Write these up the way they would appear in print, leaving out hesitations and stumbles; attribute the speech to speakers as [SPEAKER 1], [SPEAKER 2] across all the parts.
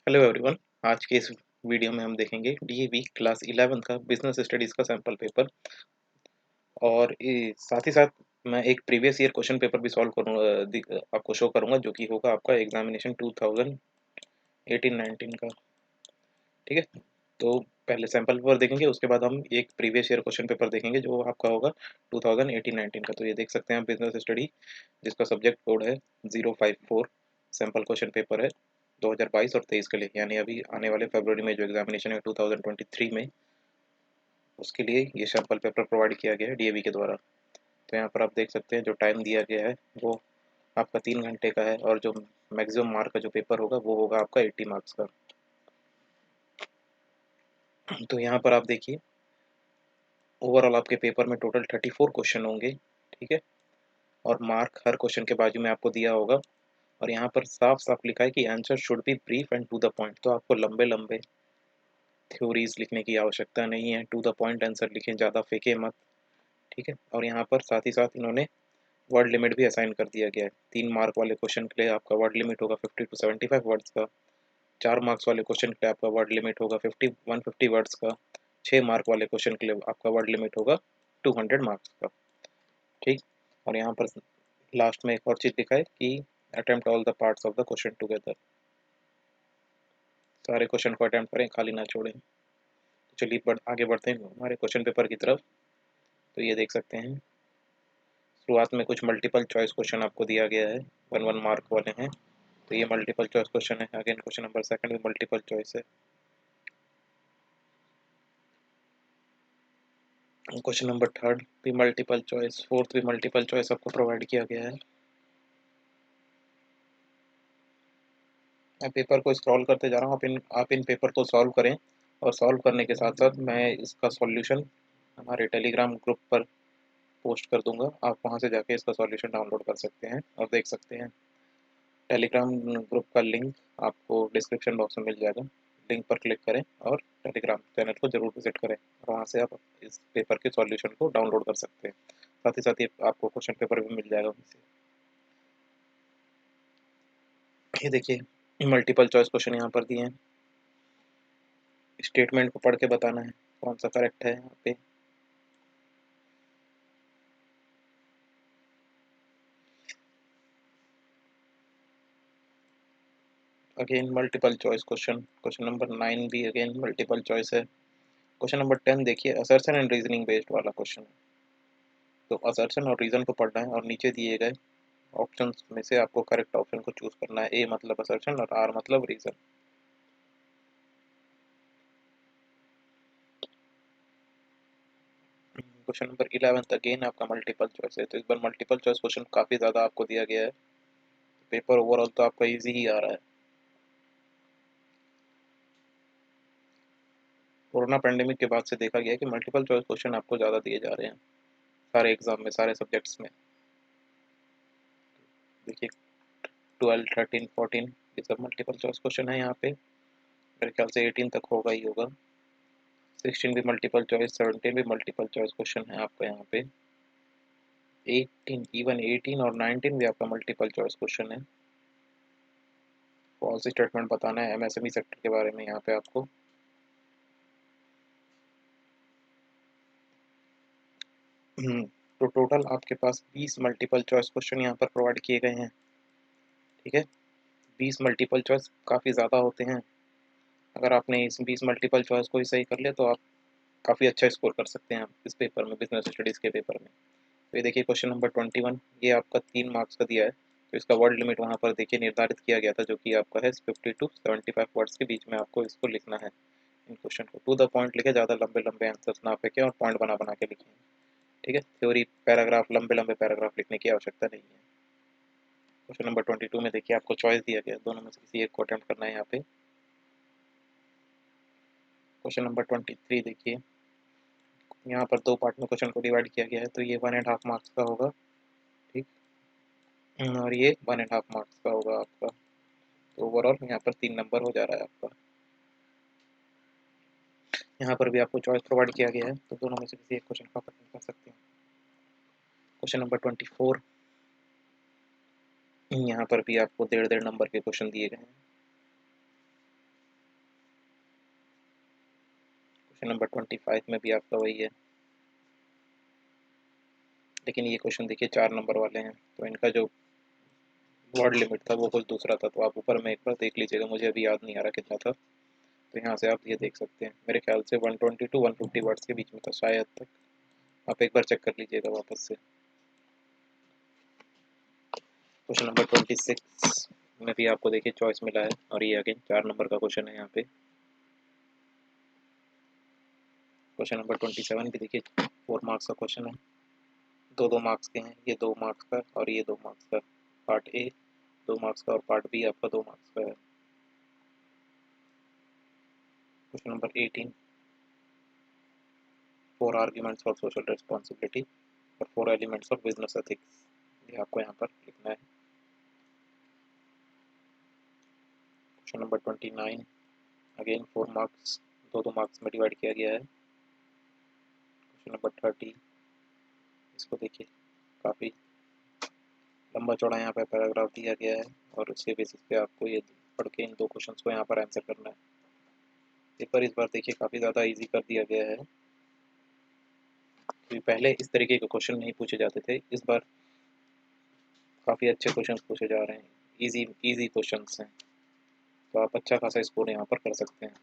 [SPEAKER 1] Hello everyone. आज के इस वीडियो में हम देखेंगे डीएवी क्लास 11 का बिजनेस स्टडीज़ का सैम्पल पेपर और साथ ही साथ मैं एक प्रीवियस ईयर क्वेश्चन पेपर भी सॉल्व करूँगा, आपको शो करूँगा, जो कि होगा आपका एग्जामिनेशन 2018-19 का। ठीक है, तो पहले सैम्पल पेपर देखेंगे, उसके बाद हम एक प्रीवियस ईयर क्वेश्चन पेपर देखेंगे जो आपका होगा 2018-19 का। तो ये देख सकते हैं बिजनेस स्टडी, जिसका सब्जेक्ट कोड है 054। सैम्पल क्वेश्चन पेपर है 2022 और 23 के लिए, यानी अभी आने वाले फरवरी में जो एग्जामिनेशन है 2023 में, उसके लिए ये सैम्पल पेपर प्रोवाइड किया गया है डीएवी के द्वारा। तो यहाँ पर आप देख सकते हैं जो टाइम दिया गया है वो आपका 3 घंटे का है, और जो मैक्सिमम मार्क का जो पेपर होगा वो होगा आपका 80 मार्क्स का। तो यहाँ पर आप देखिए, ओवरऑल आपके पेपर में टोटल 34 क्वेश्चन होंगे। ठीक है, और मार्क हर क्वेश्चन के बाजू में आपको दिया होगा, और यहाँ पर साफ साफ लिखा है कि answer should be brief and to the point. तो आपको लंबे लंबे थ्योरीज लिखने की आवश्यकता नहीं है, टू द पॉइंट आंसर लिखें, ज़्यादा फेंके मत। ठीक है, और यहाँ पर साथ ही साथ इन्होंने वर्ड लिमिट भी असाइन कर दिया गया है। 3 मार्क वाले क्वेश्चन के लिए आपका वर्ड लिमिट होगा 50 to 75 वर्ड्स का। 4 मार्क्स वाले क्वेश्चन के लिए आपका वर्ड लिमिट होगा 150 वर्ड्स का। 6 मार्क वाले क्वेश्चन के लिए आपका वर्ड लिमिट होगा 200 मार्क्स का। ठीक, और यहाँ पर लास्ट में एक और चीज़ लिखा है कि attempt all the parts of the question together. सारे क्वेश्चन को अटेम्प्ट करें, खाली ना छोड़ें। तो चलिए आगे बढ़ते हैं हमारे क्वेश्चन पेपर की तरफ। तो ये देख सकते हैं, शुरुआत में कुछ मल्टीपल चॉइस क्वेश्चन आपको दिया गया है, 1 1 मार्क वाले हैं। तो ये मल्टीपल चॉइस क्वेश्चन है। अगेन क्वेश्चन नंबर सेकंड भी मल्टीपल चॉइस है। क्वेश्चन नंबर थर्ड भी मल्टीपल चॉइस, फोर्थ भी मल्टीपल चॉइस आपको प्रोवाइड किया गया है। मैं पेपर को स्क्रॉल करते जा रहा हूँ, आप इन पेपर को सॉल्व करें, और सॉल्व करने के साथ साथ मैं इसका सॉल्यूशन हमारे टेलीग्राम ग्रुप पर पोस्ट कर दूंगा। आप वहां से जाके इसका सॉल्यूशन डाउनलोड कर सकते हैं और देख सकते हैं। टेलीग्राम ग्रुप का लिंक आपको डिस्क्रिप्शन बॉक्स में मिल जाएगा। लिंक पर क्लिक करें और टेलीग्राम चैनल को जरूर विजिट करें, और वहाँ से आप इस पेपर के सॉल्यूशन को डाउनलोड कर सकते हैं। साथ ही साथ ये आपको क्वेश्चन पेपर भी मिल जाएगा वहीं से। ये देखिए, मल्टीपल चॉइस क्वेश्चन यहाँ पर दिए हैं। स्टेटमेंट को पढ़ के बताना है कौन सा करेक्ट है यहाँ पे। Again multiple choice question, question number 9 भी अगेन मल्टीपल चॉइस है। क्वेश्चन नंबर 10 देखिए, असर्शन एंड रीजनिंग बेस्ड वाला क्वेश्चन है। तो असर्शन और रीजन को पढ़ना है, और नीचे दिए गए ऑप्शंस में से आपको करेक्ट ऑप्शन को चूज करना है। ए मतलब असर्शन और आर मतलब रीजन। क्वेश्चन नंबर 11 अगेन आपका मल्टीपल चॉइस है। तो इस बार मल्टीपल चॉइस क्वेश्चन काफी ज्यादा आपको दिया गया है। पेपर ओवरऑल तो आपका इजी ही आ रहा है। कोरोना पेंडेमिक के बाद से देखा गया है कि मल्टीपल चॉइस क्वेश्चन आपको ज्यादा दिए जा रहे हैं सारे एग्जाम में, सारे सब्जेक्ट्स में। देखिए 12 13 14 ये सब मल्टीपल चॉइस क्वेश्चन है यहाँ पे। मेरे ख्याल से 18 तक होगा ही होगा। 16 भी मल्टीपल चॉइस, 17 भी मल्टीपल चॉइस क्वेश्चन है आपका यहाँ पे। 18, इवन 18 और 19 भी आपका मल्टीपल चॉइस क्वेश्चन है। फॉल्स स्टेटमेंट बताना है एमएसएमई सेक्टर के बारे में यहाँ पे आपको। तो टोटल आपके पास 20 मल्टीपल चॉइस क्वेश्चन यहाँ पर प्रोवाइड किए गए हैं। ठीक है, 20 मल्टीपल चॉइस काफ़ी ज़्यादा होते हैं। अगर आपने इस 20 मल्टीपल चॉइस को ही सही कर लिया तो आप काफ़ी अच्छा स्कोर कर सकते हैं इस पेपर में, बिजनेस स्टडीज़ के पेपर में। तो ये देखिए क्वेश्चन नंबर 21, ये आपका 3 मार्क्स का दिया है। तो इसका वर्ड लिमिट वहाँ पर देखिए निर्धारित किया गया था, जो कि आपका है 50 to 75 वर्ड्स के बीच में आपको इसको लिखना है। इन क्वेश्चन को टू द पॉइंट लिखे, ज़्यादा लंबे लंबे आंसर्स ना फेंकें, और पॉइंट बना बना के लिखें। ठीक है, थ्योरी पैराग्राफ, लंबे लंबे पैराग्राफ लिखने की आवश्यकता नहीं है। क्वेश्चन नंबर 22 में देखिए आपको चॉइस दिया गया, दोनों में से किसी एक को अटेम्प्ट करना है यहाँ पे। क्वेश्चन नंबर 23 देखिए, यहाँ पर 2 पार्ट में क्वेश्चन को डिवाइड किया गया है। तो ये 1.5 मार्क्स का होगा। ठीक, और ये 1.5 मार्क्स का होगा आपका। तो ओवरऑल यहाँ पर 3 नंबर हो जा रहा है आपका। यहाँ पर भी आपको चॉइस प्रोवाइड किया गया है, तो दोनों में से किसी एक क्वेश्चन का आप अटेम्प्ट कर सकते हैं। क्वेश्चन नंबर 24, यहाँ पर भी आपको 1.5 1.5 नंबर के क्वेश्चन दिए गए हैं। क्वेश्चन नंबर 25 में भी आपका वही है, लेकिन ये क्वेश्चन देखिए 4 नंबर वाले हैं, तो इनका जो वर्ड लिमिट था वो कुछ दूसरा था। तो आप ऊपर में एक बार देख लीजिएगा, मुझे अभी याद नहीं आ रहा कितना था। तो यहाँ से आप ये देख सकते हैं, मेरे ख्याल से 120 टू 150 वर्ड्स के बीच में था शायद तक। आप एक बार चेक कर लीजिएगा वापस से। क्वेश्चन नंबर 26 में भी आपको देखिए चॉइस मिला है, और ये अगेन 4 नंबर का क्वेश्चन है यहाँ पे। क्वेश्चन नंबर 27 भी देखिए 4 मार्क्स का क्वेश्चन है, दो मार्क्स के हैं, ये 2 मार्क्स का और ये 2 मार्क्स का। पार्ट ए 2 मार्क्स का और पार्ट बी आपका 2 मार्क्स का है। Question number 18, 4 arguments of social responsibility और 4 एलिमेंट्स ऑफ बिजनेस एथिक्स, ये आपको यहाँ पर लिखना है। Question number 29, again 4 marks, 2 marks में डिवाइड किया गया है। क्वेश्चन नंबर 30, इसको देखिए काफ़ी लंबा चौड़ा यहाँ पर पैराग्राफ दिया गया है, और उसके बेसिस पे आपको ये पढ़ के इन 2 क्वेश्चंस को यहाँ पर आंसर करना है। पेपर इस बार देखिए काफ़ी ज़्यादा इजी कर दिया गया है, क्योंकि पहले इस तरीके के क्वेश्चन नहीं पूछे जाते थे, इस बार काफ़ी अच्छे क्वेश्चन पूछे जा रहे हैं, इजी क्वेश्चंस हैं, तो आप अच्छा खासा स्कोर यहाँ पर कर सकते हैं।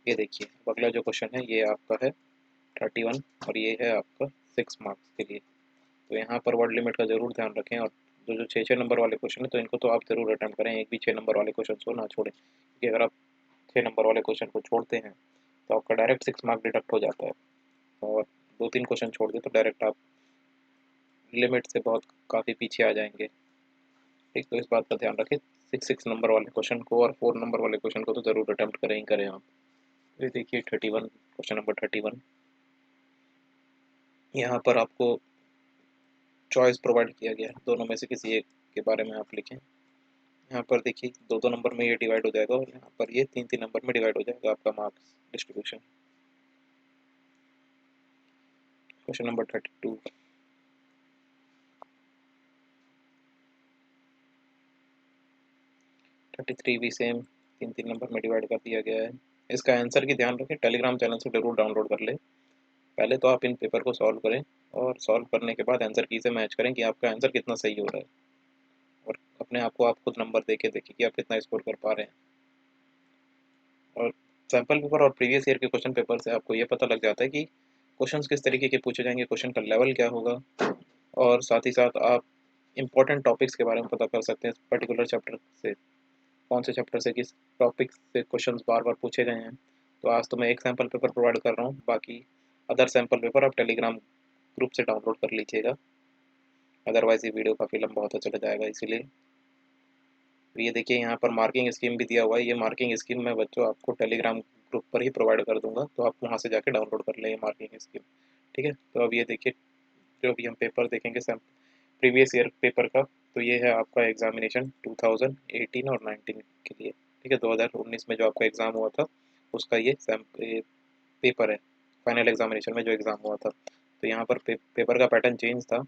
[SPEAKER 1] ये देखिए अगला जो क्वेश्चन है ये आपका है 31, और ये है आपका 6 मार्क्स के लिए। तो यहाँ पर वर्ड लिमिट का ज़रूर ध्यान रखें, और जो जो 6 नंबर वाले क्वेश्चन है तो इनको तो आप ज़रूर अटेम्प्ट करें, एक भी 6 नंबर वाले क्वेश्चन को ना छोड़ें, क्योंकि अगर आप 6 नंबर वाले क्वेश्चन को छोड़ते हैं तो आपका डायरेक्ट 6 मार्क डिडक्ट हो जाता है, और 2-3 क्वेश्चन छोड़ दे तो डायरेक्ट आप लिमिट से बहुत काफ़ी पीछे आ जाएंगे। ठीक, तो इस बात का ध्यान रखें, 6 नंबर वाले क्वेश्चन को और 4 नंबर वाले क्वेश्चन को तो ज़रूर अटेम्प्ट करें ही करें आप। ये देखिए 31, क्वेश्चन नंबर 31, यहाँ पर आपको चॉइस प्रोवाइड किया गया है, दोनों में से किसी एक के बारे में आप लिखें। यहाँ पर देखिए 2-2 नंबर में ये डिवाइड हो जाएगा, और यहाँ पर ये 3-3 नंबर में डिवाइड हो जाएगा आपका मार्क्स डिस्ट्रीब्यूशन। क्वेश्चन नंबर 32, 33 भी सेम 3-3 नंबर में डिवाइड कर दिया गया है। इसका आंसर की ध्यान रखें, टेलीग्राम चैनल से ज़रूर डाउनलोड कर लें। पहले तो आप इन पेपर को सॉल्व करें, और सॉल्व करने के बाद आंसर की से मैच करें कि आपका आंसर कितना सही हो रहा है, और अपने आप को आप खुद नंबर दे के देखिए कि आप कितना स्कोर कर पा रहे हैं। और सैम्पल पेपर और प्रीवियस ईयर के क्वेश्चन पेपर से आपको ये पता लग जाता है कि क्वेश्चंस किस तरीके के पूछे जाएंगे, क्वेश्चन का लेवल क्या होगा, और साथ ही साथ आप इंपॉर्टेंट टॉपिक्स के बारे में पता कर सकते हैं पर्टिकुलर चैप्टर से, कौन से चैप्टर से किस टॉपिक से क्वेश्चंस बार बार पूछे गए हैं। तो आज तो मैं एक सैम्पल पेपर प्रोवाइड कर रहा हूँ, बाकी अदर सैम्पल पेपर आप टेलीग्राम ग्रुप से डाउनलोड कर लीजिएगा, अदरवाइज़ ये वीडियो काफ़ी लंबा होता चला जाएगा इसीलिए। तो ये देखिए यहाँ पर मार्किंग स्कीम भी दिया हुआ है, ये मार्किंग स्कीम मैं बच्चों आपको टेलीग्राम ग्रुप पर ही प्रोवाइड कर दूंगा, तो आप वहाँ से जाके डाउनलोड कर लें ये मार्किंग स्कीम। ठीक है, तो अब ये देखिए जो भी हम पेपर देखेंगे सैम प्रीवियस ईयर पेपर का, तो ये है आपका एग्जामिनेशन 2018 और 19 के लिए। ठीक है, 2019 में जो आपका एग्ज़ाम हुआ था उसका ये पेपर है, फाइनल एग्जामिनेशन में जो एग्ज़ाम हुआ था। तो यहाँ पर पेपर का पैटर्न चेंज था,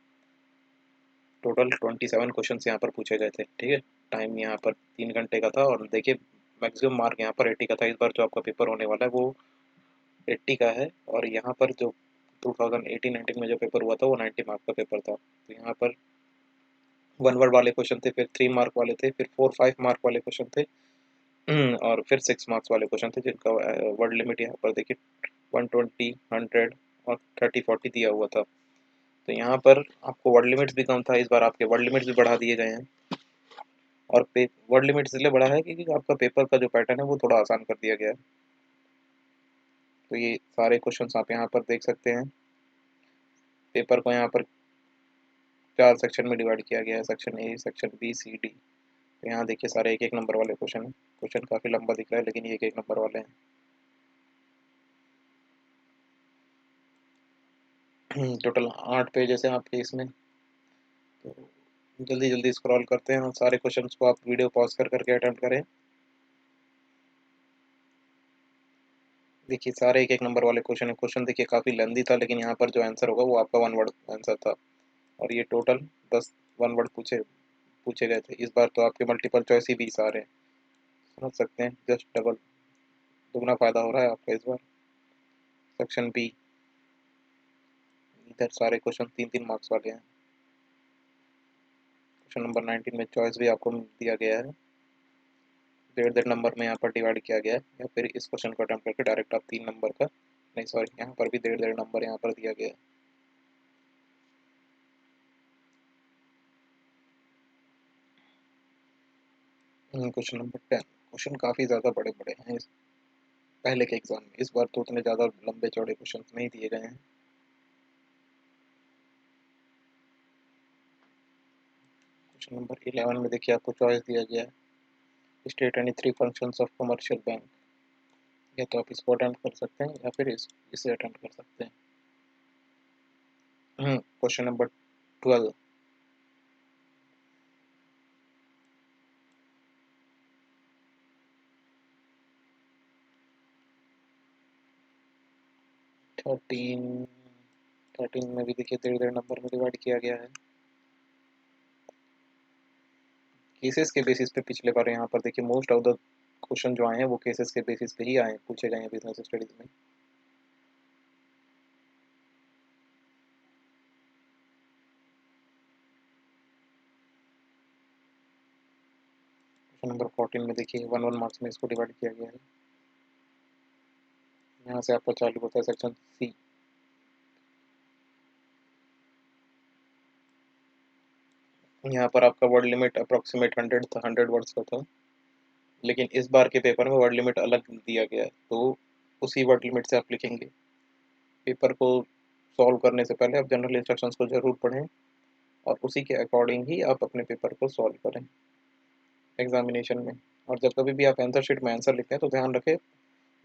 [SPEAKER 1] टोटल 27 क्वेश्चन यहाँ पर पूछे गए थे। ठीक है, टाइम यहाँ पर 3 घंटे का था, और देखिए मैक्सिमम मार्क यहाँ पर 80 का था। इस बार जो आपका पेपर होने वाला है वो 80 का है, और यहाँ पर जो 2018-19 में जो पेपर हुआ था वो 90 मार्क का पेपर था। तो यहाँ पर 1 वर्ड वाले क्वेश्चन थे, फिर 3 मार्क वाले थे, फिर 4-5 मार्क वाले क्वेश्चन थे, और फिर 6 मार्क्स वाले क्वेश्चन थे, जिनका वर्ड लिमिट यहाँ पर देखिए 120, 100 और 30-40 दिया हुआ था। तो यहाँ पर आपको वर्ड लिमिट्स भी कम था, इस बार आपके वर्ड लिमिट्स भी बढ़ा दिए गए हैं। और वर्ड लिमिट इसलिए बढ़ा है क्योंकि आपका पेपर का जो पैटर्न है वो थोड़ा आसान कर दिया गया है। तो ये सारे क्वेश्चंस आप यहाँ पर देख सकते हैं। पेपर को यहाँ पर 4 सेक्शन में डिवाइड किया गया है, section A, section B, C, D. तो यहाँ देखिए सारे 1-1 नंबर वाले क्वेश्चन हैं। क्वेश्चन काफ़ी लंबा दिख रहा है, लेकिन ये 1-1 नंबर वाले हैं। टोटल 8 पेजेस हैं आपके इसमें। तो जल्दी जल्दी स्क्रॉल करते हैं और सारे क्वेश्चंस को आप वीडियो पॉज कर करके अटेम्प्ट करें। देखिए सारे 1-1 नंबर वाले क्वेश्चन है। क्वेश्चन देखिए काफ़ी लेंदी था, लेकिन यहाँ पर जो आंसर होगा वो आपका 1 वर्ड आंसर था, और ये टोटल 10 1 वर्ड पूछे पूछे गए थे। इस बार तो आपके मल्टीपल चॉइस ही 20 आ रहे हैं, समझ सकते हैं, जस्ट डबल दुगना फ़ायदा हो रहा है आपका इस बार। सेक्शन बी, इधर सारे क्वेश्चन 3-3 मार्क्स वाले हैं। क्वेश्चन नंबर 19 में चॉइस भी आपको दिया गया है, 1.5 नंबर में यहाँ पर डिवाइड किया गया है, या फिर इस क्वेश्चन को अटेम्प्ट करके डायरेक्ट आप 3 नंबर का, नहीं सॉरी, यहाँ पर भी 1.5 नंबर यहाँ पर दिया गया है। क्वेश्चन नंबर 10, क्वेश्चन काफ़ी ज़्यादा बड़े बड़े हैं इस पहले के एग्जाम में, इस बार तो उतने ज़्यादा लंबे चौड़े क्वेश्चन नहीं दिए गए हैं। क्वेश्चन नंबर 11 में देखिए आपको चॉइस दिया गया है, state any 3 functions of commercial bank, या तो आप इसको अटेम्प्ट कर सकते हैं या फिर इसे अटेम्प्ट कर सकते हैं। क्वेश्चन नंबर 12, थर्टीन 13 में भी देखिए 1.5 नंबर में डिवाइड किया गया है। केसेस के बेसिस पे पिछले बार यहाँ पर देखिए मोस्ट ऑफ द क्वेश्चन जो आए हैं वो केसेस के बेसिस पे ही आए, पूछे गए हैं बिजनेस स्टडीज में। क्वेश्चन नंबर 14 में देखिए 1 मार्क्स में इसको डिवाइड किया गया है। यहाँ से आपका चालू होता है सेक्शन सी। यहाँ पर आपका वर्ड लिमिट अप्रोक्सीमेट 100 वर्ड्स का था, लेकिन इस बार के पेपर में वर्ड लिमिट अलग दिया गया है, तो उसी वर्ड लिमिट से आप लिखेंगे। पेपर को सॉल्व करने से पहले आप जनरल इंस्ट्रक्शंस को ज़रूर पढ़ें और उसी के अकॉर्डिंग ही आप अपने पेपर को सॉल्व करें एग्जामिनेशन में। और जब कभी भी आप आंसर शीट में आंसर लिखते हैं तो ध्यान रखें,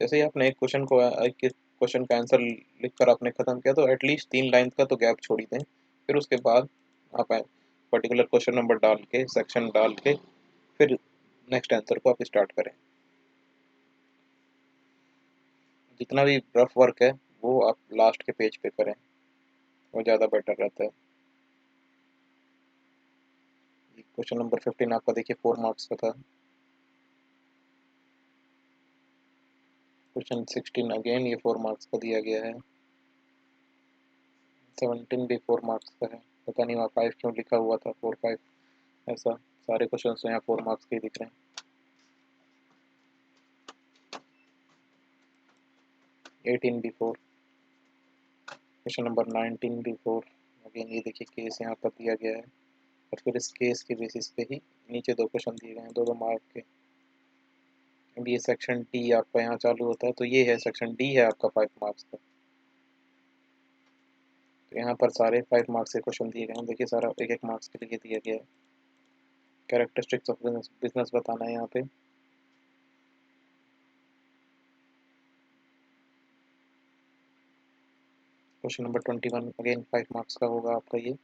[SPEAKER 1] जैसे ही आपने एक क्वेश्चन का आंसर लिख कर आपने ख़त्म किया तो एटलीस्ट 3 लाइन का तो गैप छोड़ ही दें, फिर उसके बाद आप पर्टिकुलर क्वेश्चन नंबर डाल के, सेक्शन डाल के, फिर नेक्स्ट आंसर को आप स्टार्ट करें। जितना भी रफ वर्क है वो आप लास्ट के पेज पे करें, वो ज़्यादा बेटर रहता है। क्वेश्चन नंबर 15 आपका देखिए 4 मार्क्स का था। क्वेश्चन 16 अगेन ये 4 मार्क्स का दिया गया है। 17 भी 4 मार्क्स का है, पता नहीं वहाँ 5 क्यों लिखा हुआ था, 4-5 ऐसा। सारे क्वेश्चन तो यहाँ 4 मार्क्स के ही दिख रहे हैं। 18 भी 4, क्वेश्चन नंबर 19 भी 4। अगेन ये देखिए केस यहाँ पर दिया गया है, और फिर इस केस के बेसिस पे ही नीचे 2 क्वेश्चन दिए गए हैं, 2-2 मार्क के। अब ये सेक्शन डी आपका यहाँ चालू होता है, तो ये है सेक्शन डी है आपका 5 मार्क्स का। तो यहाँ पर सारे 5 मार्क्स के क्वेश्चन दिए गए हैं, देखिए सारा 1-1 मार्क्स के लिए दिया गया है। कैरेक्टरिस्टिक्स ऑफ बिजनेस बताना है यहाँ पे। क्वेश्चन नंबर 21 अगेन 5 मार्क्स का होगा आपका ये।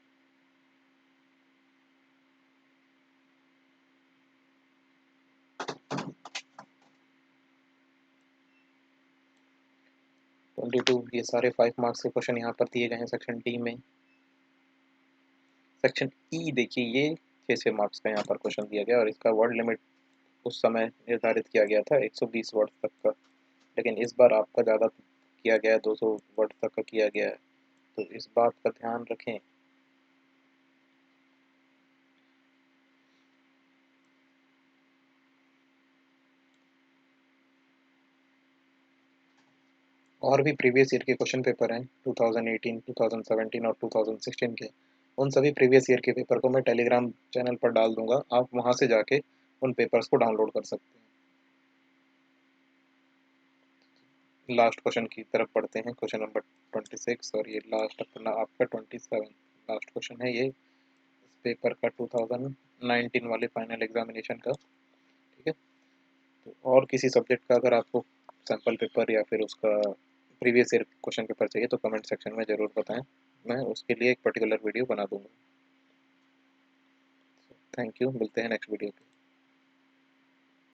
[SPEAKER 1] ट्वेंटी टू, ये सारे 5 मार्क्स के क्वेश्चन यहाँ पर दिए गए हैं सेक्शन डी में। सेक्शन ई देखिए ये 6 मार्क्स का यहाँ पर क्वेश्चन दिया गया, और इसका वर्ड लिमिट उस समय निर्धारित किया गया था 120 वर्ड तक का, लेकिन इस बार आपका ज़्यादा किया गया है, 200 वर्ड तक का किया गया है, तो इस बात का ध्यान रखें। और भी प्रीवियस ईयर के क्वेश्चन पेपर हैं 2018, 2017 और 2016 के, उन सभी प्रीवियस ईयर के पेपर को मैं टेलीग्राम चैनल पर डाल दूंगा, आप वहां से जाके उन पेपर्स को डाउनलोड कर सकते हैं। लास्ट क्वेश्चन की तरफ पढ़ते हैं, क्वेश्चन नंबर 26, और ये लास्ट अपना आपका 27 लास्ट क्वेश्चन है ये इस पेपर का 2019 वाले फाइनल एग्जामिनेशन का। ठीक है, तो और किसी सब्जेक्ट का अगर आपको सैम्पल पेपर या फिर उसका प्रीवियस ईयर क्वेश्चन पेपर चाहिए तो कमेंट सेक्शन में ज़रूर बताएं, मैं उसके लिए एक पर्टिकुलर वीडियो बना दूंगा। थैंक यू, मिलते हैं नेक्स्ट वीडियो पे।